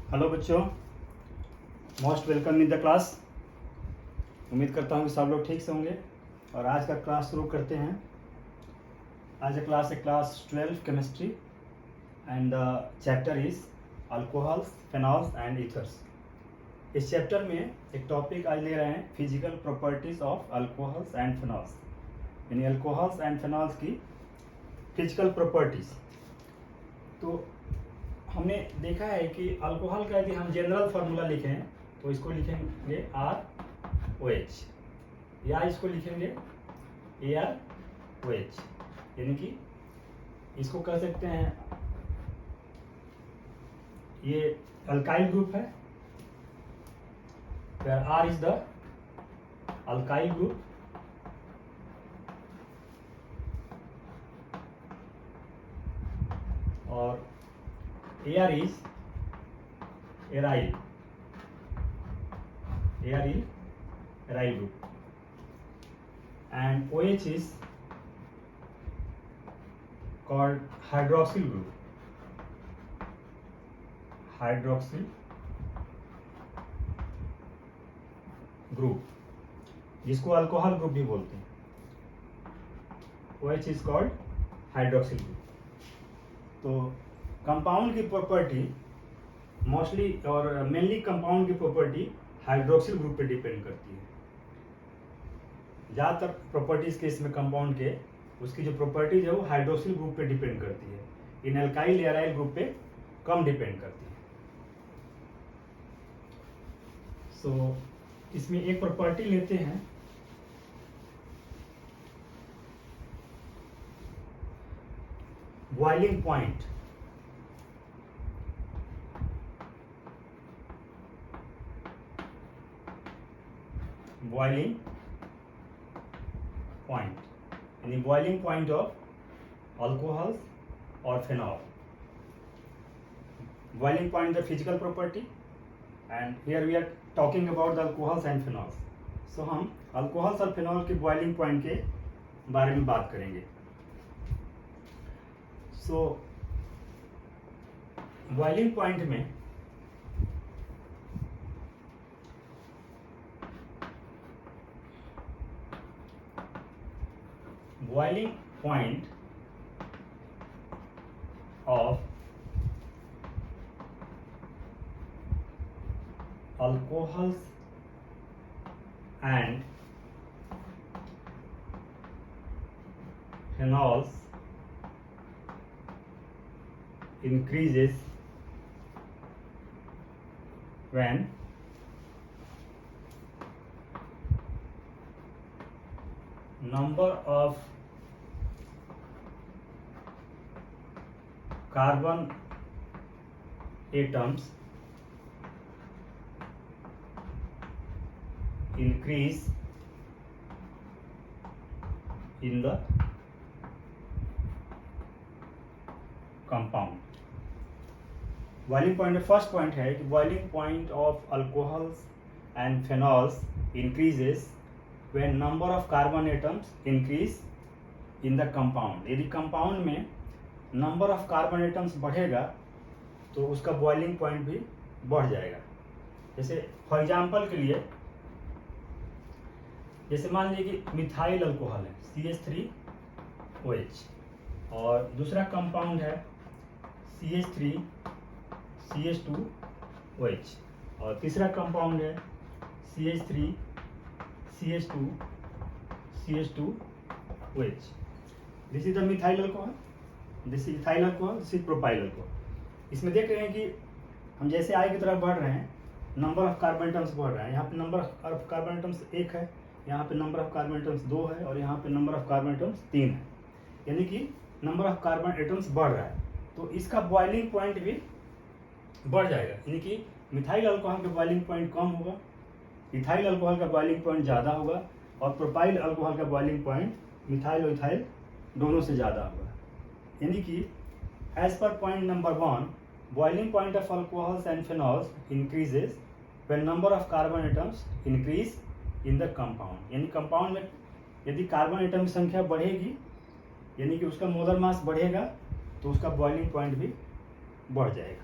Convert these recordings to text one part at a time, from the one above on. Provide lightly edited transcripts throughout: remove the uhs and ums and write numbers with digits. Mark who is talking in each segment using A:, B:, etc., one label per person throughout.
A: Hello बच्चों, most welcome in the class. उम्मीद करता हूँ कि सब लोग ठीक से होंगे और आज का क्लास शुरू करते हैं। आज का क्लास है class 12 chemistry and the chapter is alcohols, phenols and ethers. इस चैप्टर में एक टॉपिक आज ले रहे हैं physical properties of alcohols and phenols, यानी अल्कोहल्स एंड फेनॉल्स की फिजिकल प्रॉपर्टीज। तो हमने देखा है कि अल्कोहल का यदि हम जनरल फार्मूला लिखें तो इसको लिखेंगे ROH, या इसको लिखेंगे ArOH, यानी कि इसको कह सकते हैं ये अल्काइल ग्रुप है, where R is the alkyl group और Ar is aryl group and OH is called hydroxyl group जिसको अल्कोहल ग्रुप भी बोलते हैं। OH is called hydroxyl group। तो कंपाउंड की प्रॉपर्टी मोस्टली और मेनली कंपाउंड की प्रॉपर्टी हाइड्रोक्सिल ग्रुप पे डिपेंड करती है। ज़्यादातर प्रॉपर्टीज के इसमें कंपाउंड के उसकी जो प्रॉपर्टीज है वो हाइड्रोक्सिल ग्रुप पे डिपेंड करती है, इन अल्काइल एराइल ग्रुप पे कम डिपेंड करती है। सो इसमें एक प्रॉपर्टी लेते हैं, बॉइलिंग पॉइंट। बॉइलिंग पॉइंट यानी बॉइलिंग पॉइंट ऑफ अल्कोहल्स और phenol. Boiling point the physical property and here we are talking about the alcohols and phenols. So हम अल्कोहल्स और फेनॉल के बॉइलिंग पॉइंट के बारे में बात करेंगे। सो बॉइलिंग पॉइंट में boiling point of alcohols and phenols increases when number of carbon atoms increase in the compound। Boiling point first point है कि boiling point of alcohols and phenols increases when number of carbon atoms increase in the compound. यदि compound में number of carbon atoms बढ़ेगा तो उसका boiling point भी बढ़ जाएगा। जैसे फॉर एग्जांपल के लिए, जैसे मान लीजिए कि मिथाइल अल्कोहल है CH3OH और दूसरा कंपाउंड है CH3CH2OH और तीसरा कंपाउंड है CH3CH2CH2OH। This is the methyl alcohol, this is ethyl alcohol, this is propyl alcohol. इसमें देख रहे हैं कि हम जैसे आई की तरफ बढ़ रहे हैं नंबर ऑफ कार्बन एटम्स बढ़ रहा है। यहाँ पे नंबर ऑफ कार्बन एटम्स 1 है, यहाँ पे नंबर ऑफ कार्बन एटम्स 2 है और यहाँ पे नंबर ऑफ कार्बन एटम्स 3 है, यानी कि नंबर ऑफ कार्बन एटम्स बढ़ रहा है तो इसका बॉइलिंग पॉइंट भी बढ़ जाएगा। यानी कि मिथाइल अल्कोहल का बॉइलिंग पॉइंट कम होगा, इथाइल अल्कोहल का बॉइलिंग पॉइंट ज़्यादा होगा और प्रोपाइल अल्कोहल का बॉइलिंग पॉइंट मिथाइल और इथाइल दोनों से ज़्यादा होगा। यानी कि as per point number 1, boiling point of alcohols and phenols increases when number of carbon atoms increase in the compound. यानी कंपाउंड में यदि कार्बन एटम की संख्या बढ़ेगी यानी कि उसका मोलर मास बढ़ेगा तो उसका बॉइलिंग पॉइंट भी बढ़ जाएगा।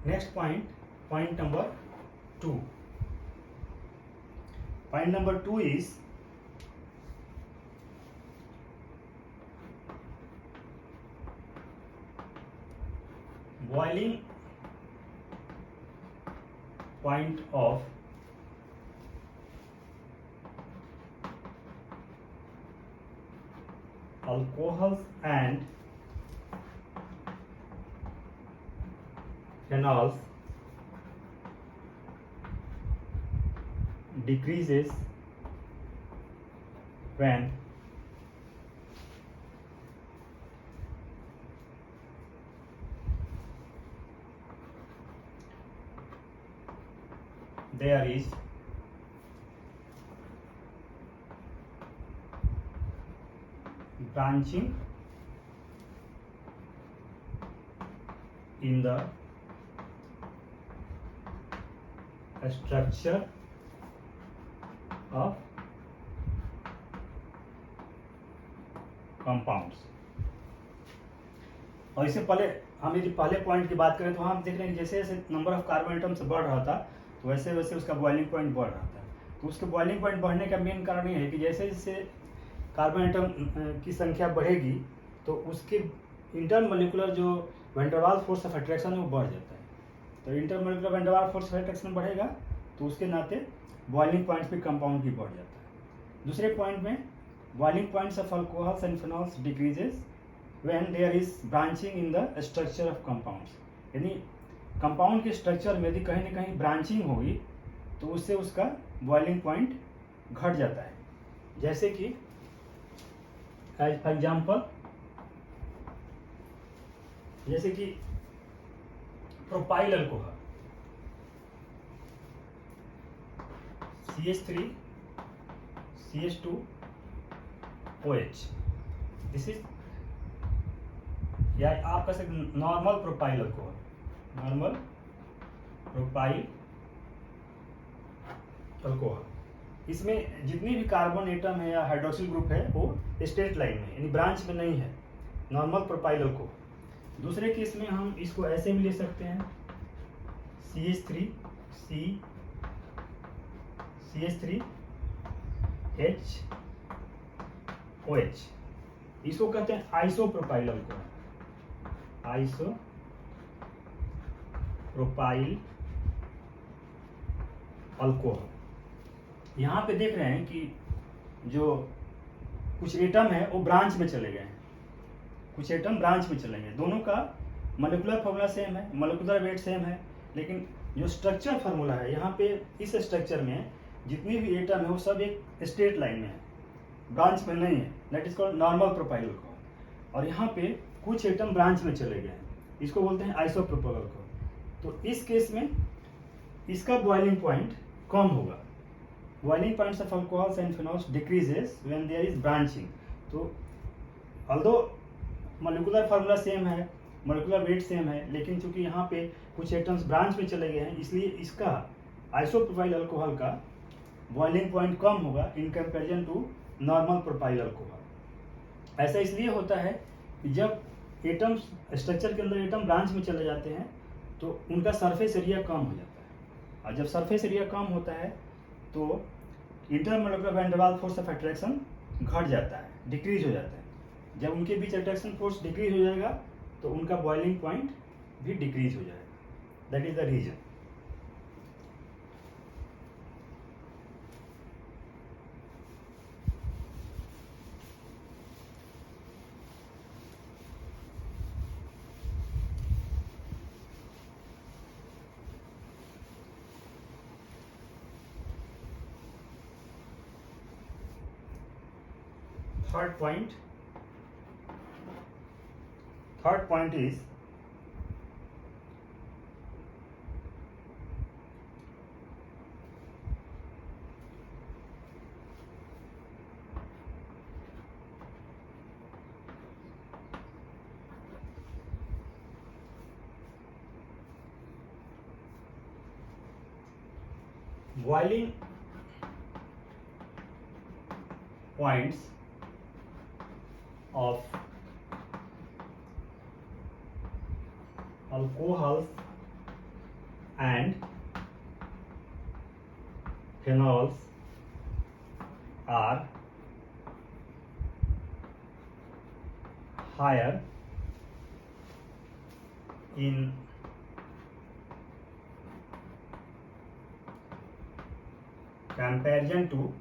A: Next point number 2. Point number 2 is boiling point of alcohols and phenols decreases when there is branching in the structure of compounds। और इससे पहले हम यदि पहले पॉइंट की बात करें तो हम देख रहे हैं जैसे जैसे नंबर ऑफ कार्बन एटम्स बढ़ रहा था तो वैसे वैसे उसका बॉइलिंग पॉइंट बढ़ रहा था। तो उसके बॉइलिंग पॉइंट बढ़ने का मेन कारण ये है कि जैसे जैसे कार्बन एटम की संख्या बढ़ेगी तो उसके इंटरमोलिकुलर जो वैन-डेर-वाल्स फोर्स ऑफ अट्रैक्शन है वो बढ़ जाता है। तो intermolecular van-der-Waals force of attraction बढ़ेगा तो उसके नाते बॉइलिंग पॉइंट्स भी कंपाउंड की बढ़ जाता है। दूसरे पॉइंट में boiling points of alcohols and phenols decreases when there is branching in the structure of compounds. यानी कंपाउंड के स्ट्रक्चर में यदि कहीं ना कहीं ब्रांचिंग होगी तो उससे उसका बॉइलिंग पॉइंट घट जाता है। जैसे कि एज फॉर एग्जाम्पल जैसे कि propyl alcohol CH3 CH2 OH, this is या आप कह सकते normal propyl alcohol, normal propyl alcohol. इसमें जितनी भी कार्बन एटम है या हाइड्रोक्सिल ग्रुप है वो स्ट्रेट लाइन में यानी ब्रांच में नहीं है, नॉर्मल प्रोपाइल अल्कोहल। दूसरे केस में हम इसको ऐसे भी ले सकते हैं CH3 CH3 H OH, इसको कहते हैं आइसोप्रोपाइल अल्कोहल, आइसोप्रोपाइल अल्कोहल। यहाँ पे देख रहे हैं कि जो कुछ एटम है वो ब्रांच में चले गए हैं, कुछ एटम ब्रांच में चले गए। दोनों का मॉलिक्यूलर फार्मूला सेम है, मॉलिक्यूलर वेट सेम है, लेकिन जो स्ट्रक्चर फार्मूला है यहाँ पे इस स्ट्रक्चर में जितनी भी एटम है वो सब एक स्ट्रेट लाइन में है, ब्रांच में नहीं है, that is called normal propyl alcohol. और यहाँ पे कुछ एटम ब्रांच में चले गए हैं, इसको बोलते हैं आइसोप्रोपाइल अल्कोहल। तो इस केस में इसका बॉइलिंग पॉइंट कम होगा। Boiling points of alcohols and phenols decreases when there is branching. तो ऑल्दो मॉलिक्यूलर फार्मूला सेम है, मॉलिक्यूलर वेट सेम है, लेकिन चूंकि यहाँ पे कुछ एटम्स ब्रांच में चले गए हैं इसलिए इसका आइसोप्रोपाइल अल्कोहल का बॉइलिंग पॉइंट कम होगा in comparison to normal propyl alcohol. ऐसा इसलिए होता है कि जब एटम्स स्ट्रक्चर के अंदर एटम ब्रांच में चले जाते हैं तो उनका सरफेस एरिया कम हो जाता है, और जब सरफेस एरिया कम होता है तो intermolecular van-der-Waals force of attraction घट जाता है, डिक्रीज हो जाता है। जब उनके बीच अट्रैक्शन फोर्स डिक्रीज हो जाएगा तो उनका बॉइलिंग पॉइंट भी डिक्रीज हो जाएगा, that is the reason. Third point is boiling points of alcohols and phenols are higher in comparison to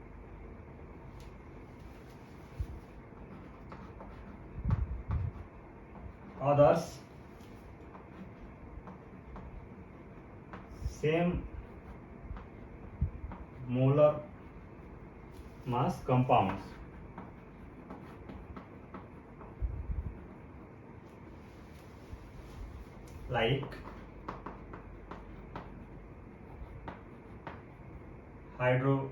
A: others same molar mass compounds. Like hydrocarbon,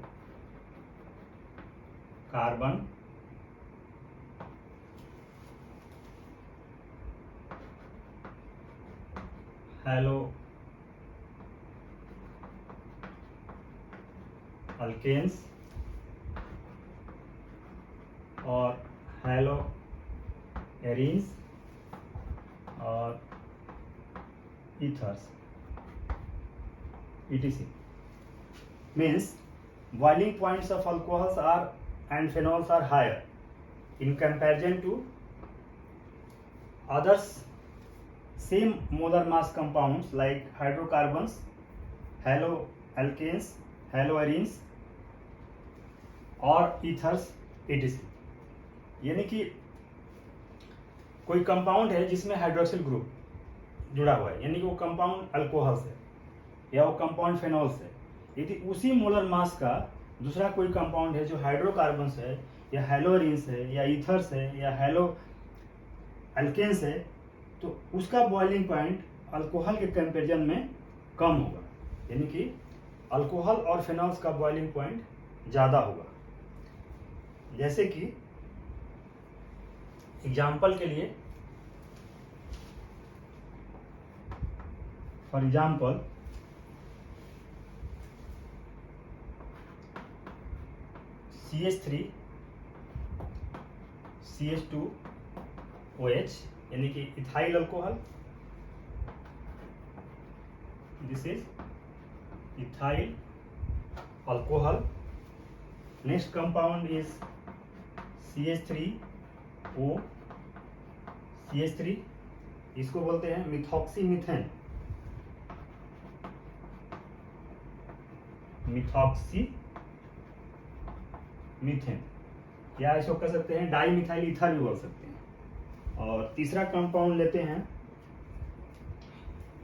A: haloalkanes और haloarenes और ethers etc. Means boiling points of alcohols are and phenols are higher in comparison to others same molar mass compounds like hydrocarbons, haloalkanes, haloarenes और ethers etc. यानी कि कोई compound है जिसमें hydroxyl group जुड़ा हुआ है, यानी कि वो कंपाउंड अल्कोहल से या वो कंपाउंड फेनॉल से, यदि उसी मोलर मास का दूसरा कोई कंपाउंड है जो हाइड्रोकार्बन्स है या हेलोरिन्स है या ईथर्स है या हेलो अल्केन्स है, तो उसका बॉइलिंग पॉइंट अल्कोहल के कंपेरिजन में कम होगा, यानी कि अल्कोहल और फेनॉल्स का बॉइलिंग पॉइंट ज़्यादा होगा। जैसे कि एग्जाम्पल के लिए, फॉर एग्जाम्पल CH3 CH2OH यानी कि ethyl alcohol, this is ethyl alcohol. Next compound is CH3O CH3, इसको बोलते हैं मिथॉक्सीमीथेन, मिथॉक्सीमीथेन, या इसको कह सकते हैं डाई मिथाइल ईथर भी बोल सकते हैं। और तीसरा कंपाउंड लेते हैं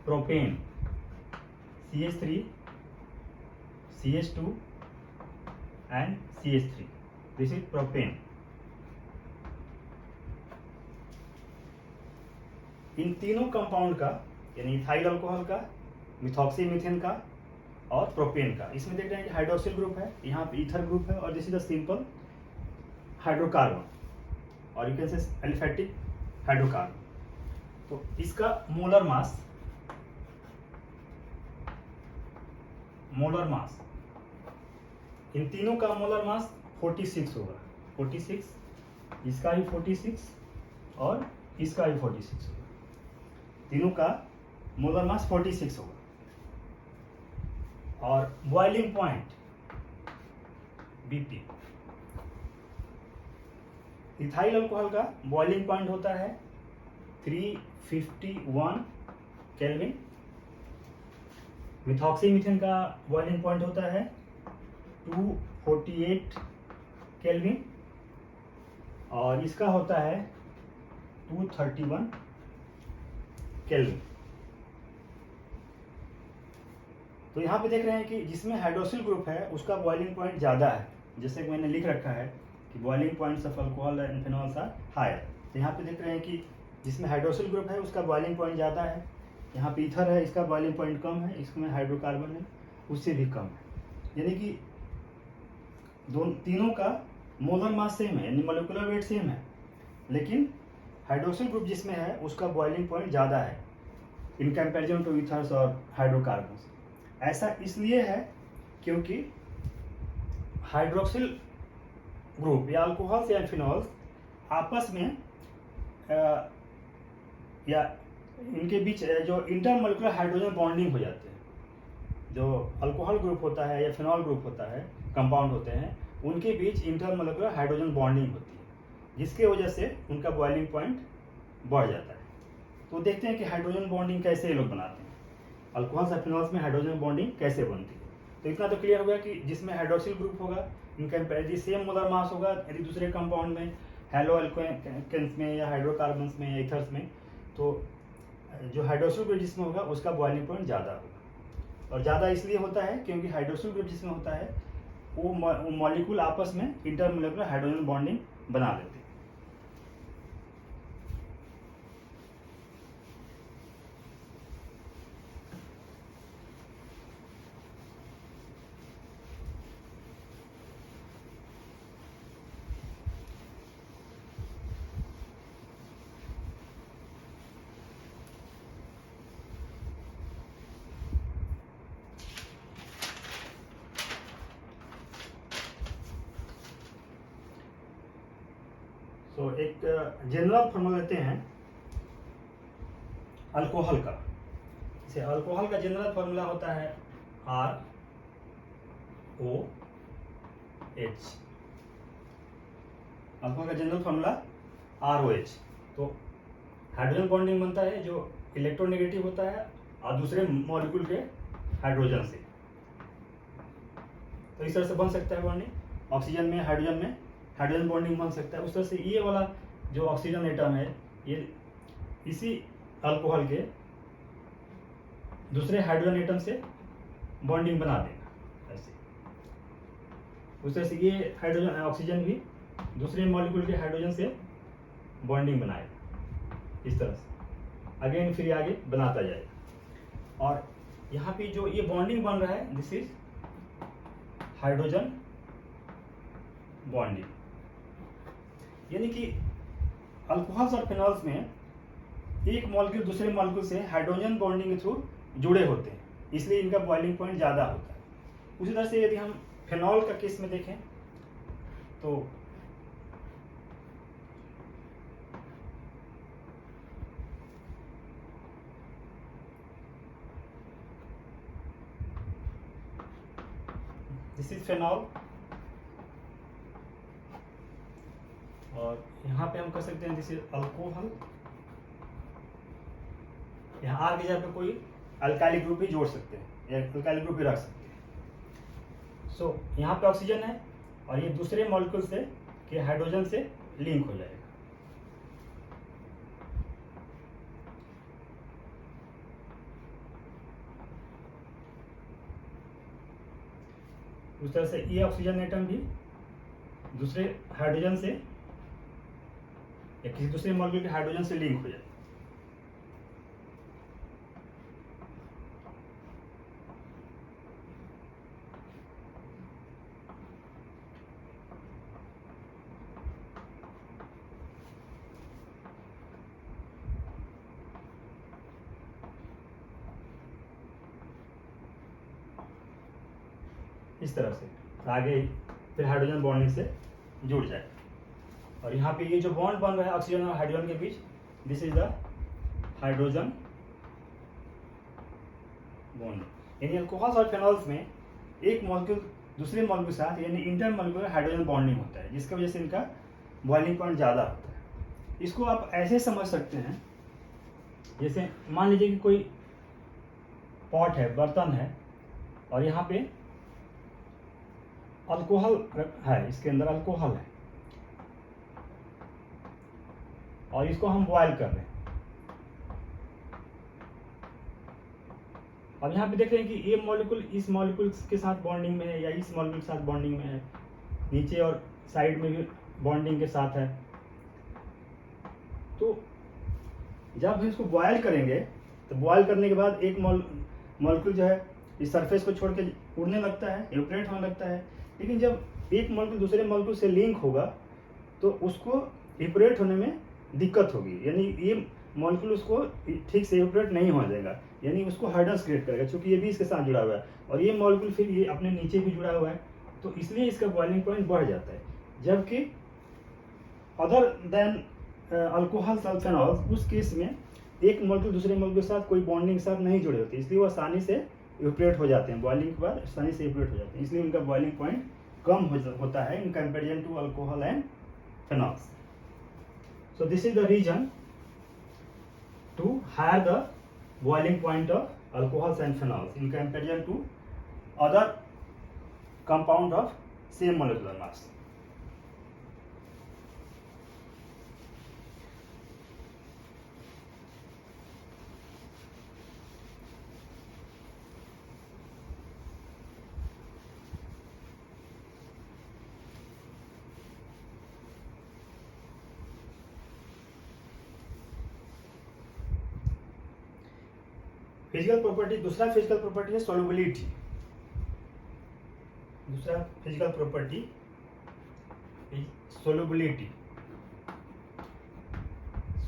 A: propane, CH3 CH2 and CH3, this is propane. इन तीनों कंपाउंड का, यानी इथाइल अल्कोहल का, मिथॉक्सीमीथेन का और प्रोपेन का, इसमें देख रहे हैं कि हाइड्रोक्सिल ग्रुप है, यहाँ पे ईथर ग्रुप है और this is the simple hydrocarbon और you can say aliphatic hydrocarbon. तो इसका मोलर मास इन तीनों का मोलर मास 46 होगा, 46, इसका ही 46 और इसका ही 46 होगा, तीनों का मोलर मास 46 होगा। और boiling point BP, ethyl alcohol का बॉइलिंग पॉइंट होता है 351 केल्विन, मिथॉक्सीमीथेन का बॉइलिंग पॉइंट होता है 248 केल्विन और इसका होता है 231 केल्विन। तो यहाँ पे देख रहे हैं कि जिसमें हाइड्रोक्सिल ग्रुप है उसका बॉइलिंग पॉइंट ज़्यादा है, जैसे कि मैंने लिख रखा है कि boiling points of alcohol and phenols are higher. तो यहाँ पे देख रहे हैं कि जिसमें हाइड्रोक्सिल ग्रुप है उसका बॉइलिंग पॉइंट ज़्यादा है, यहाँ पे ईथर है इसका बॉइलिंग पॉइंट कम है, इसमें हाइड्रोकार्बन है उससे भी कम है, यानी कि तीनों का मोलर मास सेम है, यानी मोलिकुलर वेट सेम है, लेकिन हाइड्रोक्सिल ग्रुप जिसमें है उसका बॉइलिंग पॉइंट ज़्यादा है इन कंपेरिजन टू ईथर्स और हाइड्रोकार्बन्स। ऐसा इसलिए है क्योंकि हाइड्रोक्सिल ग्रुप या अल्कोहल्स या फिनॉल्स आपस में या इनके बीच जो इंटरमोलिकुलर हाइड्रोजन बॉन्डिंग हो जाते हैं, जो अल्कोहल ग्रुप होता है या फिनॉल ग्रुप होता है, कंपाउंड होते हैं, उनके बीच इंटरमोलिकुलर हाइड्रोजन बॉन्डिंग होती है, जिसके वजह से उनका बॉइलिंग पॉइंट बढ़ जाता है। तो देखते हैं कि हाइड्रोजन बॉन्डिंग कैसे ये लोग बनाते हैं, अल्कोहल्स और फिनॉल्स में हाइड्रोजन बॉन्डिंग कैसे बनती है। तो इतना तो क्लियर हो गया कि जिसमें हाइड्रोक्सिल ग्रुप होगा, इनका यदि सेम मोलर मास होगा, यदि दूसरे कंपाउंड में हेलो एल्केन्स में या हाइड्रोकार्बन्स में या ईथर्स में, तो जो हाइड्रोक्सिल ग्रुप जिसमें होगा उसका बॉइलिंग पॉइंट ज़्यादा होगा। और ज़्यादा इसलिए होता है क्योंकि हाइड्रोक्सिल ग्रुप जिसमें होता है वो मॉलिक्यूल आपस में इंटरमोलिकुलर हाइड्रोजन बॉन्डिंग बना लेते हैं। तो एक जनरल फॉर्मूला लेते हैं अल्कोहल का। जैसे अल्कोहल का जनरल फॉर्मूला होता है ROH। अल्कोहल का जनरल फॉर्मूला ROH। तो हाइड्रोजन बॉन्डिंग बनता है जो इलेक्ट्रोनेगेटिव होता है और दूसरे मॉलिक्यूल के हाइड्रोजन से। तो इस तरह से बन सकता है बॉन्डिंग, ऑक्सीजन में हाइड्रोजन बॉन्डिंग बन सकता है। उस तरह से ये वाला जो ऑक्सीजन एटम है ये इसी अल्कोहल के दूसरे हाइड्रोजन एटम से बॉन्डिंग बना देगा ऐसे। उस तरह से ये हाइड्रोजन ऑक्सीजन भी दूसरे मॉलिक्यूल के हाइड्रोजन से बॉन्डिंग बनाएगा इस तरह से, अगेन फिर आगे बनाता जाएगा। और यहाँ पे जो ये बॉन्डिंग बन रहा है दिस इज हाइड्रोजन बॉन्डिंग, यानी कि अल्कोहल्स और फिनॉल्स में एक मॉलिक्यूल दूसरे मॉलिक्यूल से हाइड्रोजन बॉन्डिंग के थ्रू जुड़े होते हैं, इसलिए इनका बॉइलिंग पॉइंट ज़्यादा होता है। उसी तरह से यदि हम फिनॉल का केस में देखें तो दिस इज फिनॉल, और यहाँ पे हम कर सकते हैं दिस इज अल्कोहल। यहाँ आर की जगह पे कोई अल्काइल ग्रुप भी जोड़ सकते हैं या अल्काइल ग्रुप भी रख सकते हैं। सो यहाँ पे ऑक्सीजन है और ये दूसरे मॉलिक्यूल से के हाइड्रोजन से लिंक हो जाएगा। उस तरह से ये ऑक्सीजन एटम भी दूसरे हाइड्रोजन से या किसी दूसरे मॉलिक्यूल के हाइड्रोजन से लिंक हो जाए। इस तरह से आगे फिर हाइड्रोजन बॉन्डिंग से जुड़ जाए। और यहाँ पे ये जो बॉन्ड बन रहा है ऑक्सीजन और हाइड्रोजन के बीच, this is the hydrogen bond. यानी अल्कोहल्स और फेनॉल्स में एक मॉलिक्यूल दूसरे मॉलिक्यूल के साथ यानी इंटर मॉलिक्यूलर हाइड्रोजन बॉन्डिंग होता है, जिसकी वजह से इनका बॉइलिंग पॉइंट ज़्यादा होता है। इसको आप ऐसे समझ सकते हैं, जैसे मान लीजिए कि कोई पॉट है, बर्तन है, और यहाँ पे अल्कोहल है, इसके अंदर अल्कोहल है और इसको हम बॉयल कर रहे हैं। अब यहाँ पे देख रहे हैं कि ये मॉलिक्यूल इस मॉलिक्यूल के साथ बॉन्डिंग में है या इस मॉलिक्यूल के साथ बॉन्डिंग में है, नीचे और साइड में भी बॉन्डिंग के साथ है। तो जब हम इसको बॉयल करेंगे तो बॉयल करने के बाद एक मॉलिक्यूल जो है इस सरफेस को छोड़ के उड़ने लगता है, इवेपोरेट होने लगता है। लेकिन जब एक मॉलिक्यूल दूसरे मॉलिक्यूल से लिंक होगा तो उसको इवेपोरेट होने में दिक्कत होगी, यानी ये मॉलिक्यूल उसको ठीक से इवेपोरेट नहीं हो जाएगा, यानी उसको हार्डनेस क्रिएट करेगा, क्योंकि ये भी इसके साथ जुड़ा हुआ है और ये मॉलिक्यूल फिर ये अपने नीचे भी जुड़ा हुआ है, तो इसलिए इसका बॉइलिंग पॉइंट बढ़ जाता है। जबकि अदर देन अल्कोहल्स और फेनॉल्स, उस केस में एक मॉलिक्यूल दूसरे मॉलिक्यूल के साथ कोई बॉन्डिंग के साथ नहीं जुड़े होते, इसलिए वो आसानी से इवेपोरेट हो जाते हैं, बॉइलिंग के बाद आसानी से इवेपोरेट हो जाते हैं, इसलिए उनका बॉइलिंग पॉइंट कम होता है in comparison to alcohol and phenols. So this is the reason to higher the boiling point of alcohols and phenols in comparison to other compound of same molecular mass. Physical property, दूसरा physical property है solubility. दूसरा physical property solubility.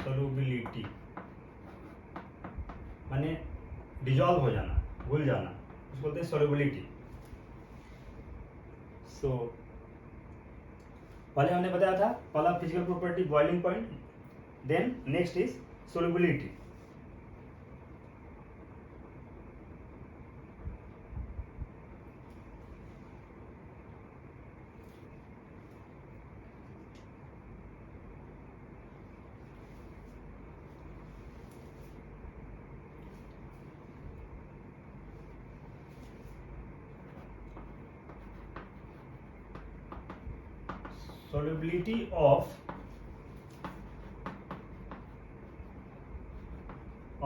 A: Solubility माने dissolve हो जाना, घुल जाना, उसको बोलते हैं सोल्युबिलिटी. सो पहले हमने बताया था, पहला physical property boiling point, then next is solubility. Solubility of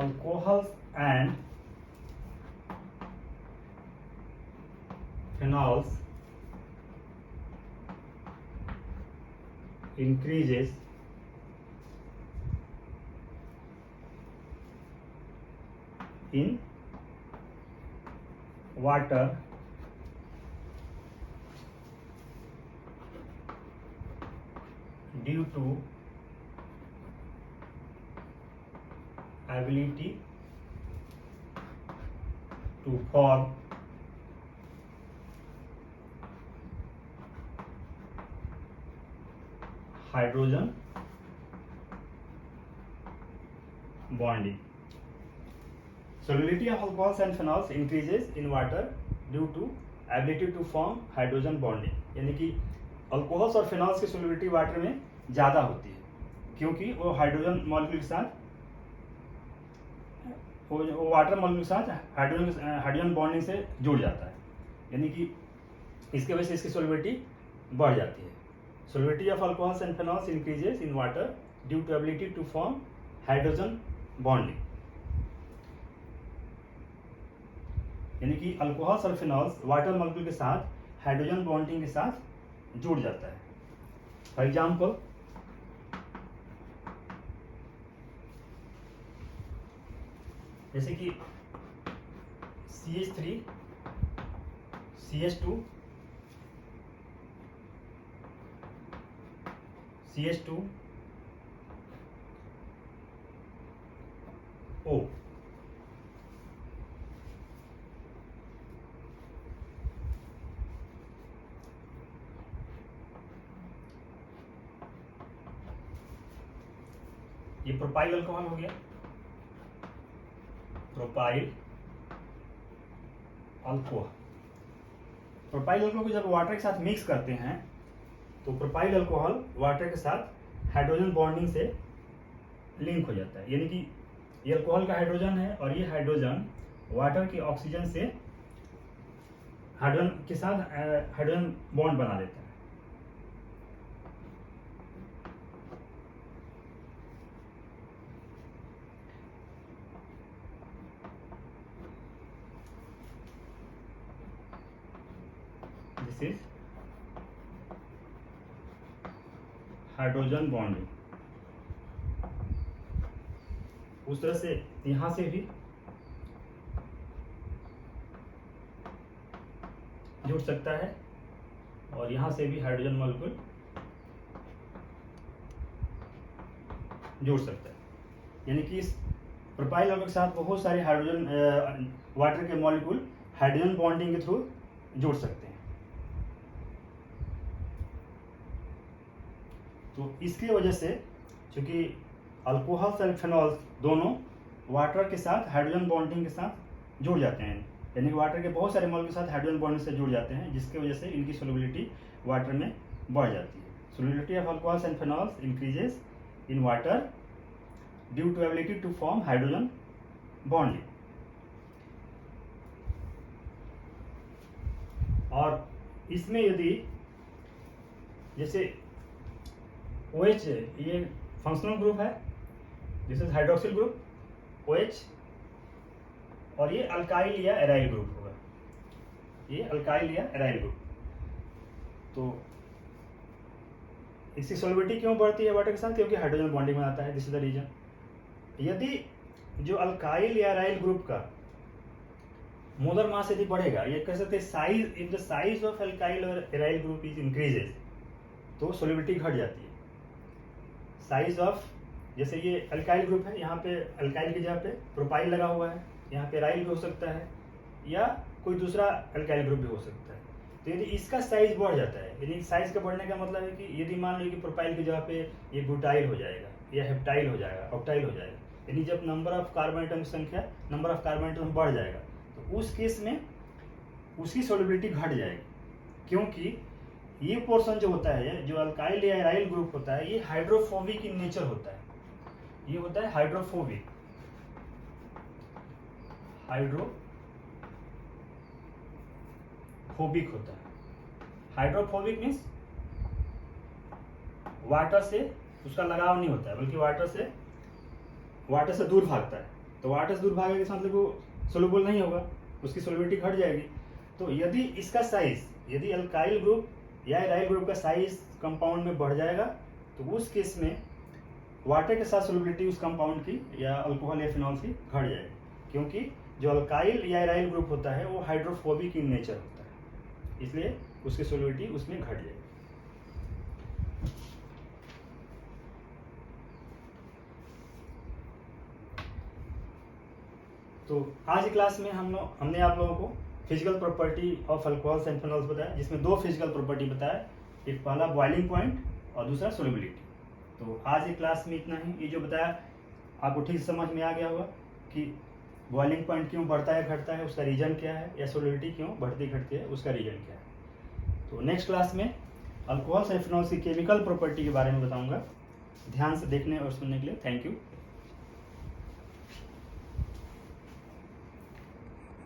A: alcohols and phenols increases in water due to ability to form hydrogen bonding. Solubility of alcohols and phenols increases in water due to ability to form hydrogen bonding. यानी कि alcohols और phenols की solubility water में ज़्यादा होती है, क्योंकि वो हाइड्रोजन मॉलिक्यूल के साथ, वो वाटर मॉलिक्यूल के साथ हाइड्रोजन बॉन्डिंग से जुड़ जाता है, यानी कि इसके वजह से इसकी सोल्युबिलिटी बढ़ जाती है. Solubility of alcohols and phenols increases in water due to ability to form hydrogen bonding. यानी कि अल्कोहल्स और फिनॉल्स वाटर मॉलिक्यूल के साथ हाइड्रोजन बॉन्डिंग के साथ जुड़ जाता है. फॉर एग्जाम्पल, जैसे कि CH3 CH2 CH2 O. ये प्रोपाइल अल्कोहल हो गया. प्रोपाइल अल्कोहल, प्रोपाइल अल्कोहल को जब वाटर के साथ मिक्स करते हैं तो प्रोपाइल अल्कोहल वाटर के साथ हाइड्रोजन बॉन्डिंग से लिंक हो जाता है. यानी कि ये अल्कोहल का हाइड्रोजन है और ये हाइड्रोजन वाटर के ऑक्सीजन से हाइड्रोजन के साथ हाइड्रोजन बॉन्ड बना देता है. This is hydrogen bonding. उस तरह से यहां से भी जुड़ सकता है और यहां से भी हाइड्रोजन मॉलिक्यूल जुड़ सकता है. यानी कि इस प्रोपाइल अल्कोहल के साथ बहुत सारे हाइड्रोजन वाटर के मॉलिक्यूल हाइड्रोजन बॉन्डिंग के थ्रू जुड़ सकते हैं. तो इसकी वजह से चूंकि अल्कोहल्स और फिनॉल्स दोनों वाटर के साथ हाइड्रोजन बॉन्डिंग के साथ जुड़ जाते हैं, यानी कि वाटर के बहुत सारे मॉल के साथ हाइड्रोजन बॉन्ड से जुड़ जाते हैं, जिसकी वजह से इनकी सोल्युबिलिटी वाटर में बढ़ जाती है। Solubility of alcohols and phenols increases in water due to ability to form hydrogen bond. और इसमें यदि जैसे OH ये फंक्शनल ग्रुप है, this is hydroxyl group OH, और ये अल्काइल या एराइल ग्रुप होगा, ये अल्काइल या एराइल ग्रुप। तो इसकी सॉल्युबिलिटी क्यों बढ़ती है वाटर के साथ? क्योंकि हाइड्रोजन बॉन्डिंग में आता है, दिस इज द रीजन। यदि जो अल्काइल या एराइल ग्रुप का मोलर मास यदि बढ़ेगा, ये कह सकते हैं size, if the size of alkyl और एराइल ग्रुप इज इंक्रीजेस, तो सॉल्युबिलिटी घट जाती है। साइज ऑफ, जैसे ये अल्काइल ग्रुप है, यहाँ पे अल्काइल की जगह पे प्रोपाइल लगा हुआ है, यहाँ पे एराइल भी हो सकता है या कोई दूसरा अल्काइल ग्रुप भी हो सकता है। तो यदि इसका साइज बढ़ जाता है, यदि साइज का बढ़ने का मतलब है कि यदि मान लो कि प्रोपाइल की जगह पे ये ब्यूटाइल हो जाएगा या हेप्टाइल हो जाएगा, ऑक्टाइल हो जाएगा, यानी जब नंबर ऑफ कार्बन एटम की संख्या, नंबर ऑफ कार्बन एटम बढ़ जाएगा, तो उस केस में उसकी सॉल्युबिलिटी घट जाएगी, क्योंकि ये पोर्शन जो होता है, जो अल्काइल या एराइल ग्रुप होता है, ये हाइड्रोफोबिक इन नेचर होता है। ये होता है हाइड्रोफोबिक, हाइड्रोफोबिक होता है। हाइड्रोफोबिक मीन्स वाटर से उसका लगाव नहीं होता है, बल्कि वाटर से दूर भागता है। तो वाटर से दूर भागने के मतलब वो सोल्यूबल नहीं होगा, उसकी सोल्युबिलिटी घट जाएगी। तो यदि इसका साइज, यदि अल्काइल ग्रुप या एराइल ग्रुप का साइज कंपाउंड में बढ़ जाएगा, तो उस केस में वाटर के साथ सोल्युबिलिटी उस कंपाउंड की या अल्कोहल या फिनॉल की घट जाएगी, क्योंकि जो अल्काइल या एराइल ग्रुप होता है वो हाइड्रोफोबिक इन नेचर होता है, इसलिए उसकी सोल्युबिलिटी उसमें घट जाएगी। तो आज की क्लास में हमने आप लोगों को physical property of alcohols and phenols बताया, जिसमें दो फिजिकल प्रॉपर्टी बताया, एक पहला बॉइलिंग पॉइंट और दूसरा सोल्युबिलिटी। तो आज की क्लास में इतना ही। ये जो बताया आपको ठीक से समझ में आ गया होगा कि बॉइलिंग पॉइंट क्यों बढ़ता है घटता है, उसका रीजन क्या है, या सोल्युबिलिटी क्यों बढ़ती घटती है, उसका रीजन क्या है। तो नेक्स्ट क्लास में अल्कोहल्स एंड फिनॉल्स की केमिकल प्रॉपर्टी के बारे में बताऊंगा। ध्यान से देखने और सुनने के लिए थैंक यू।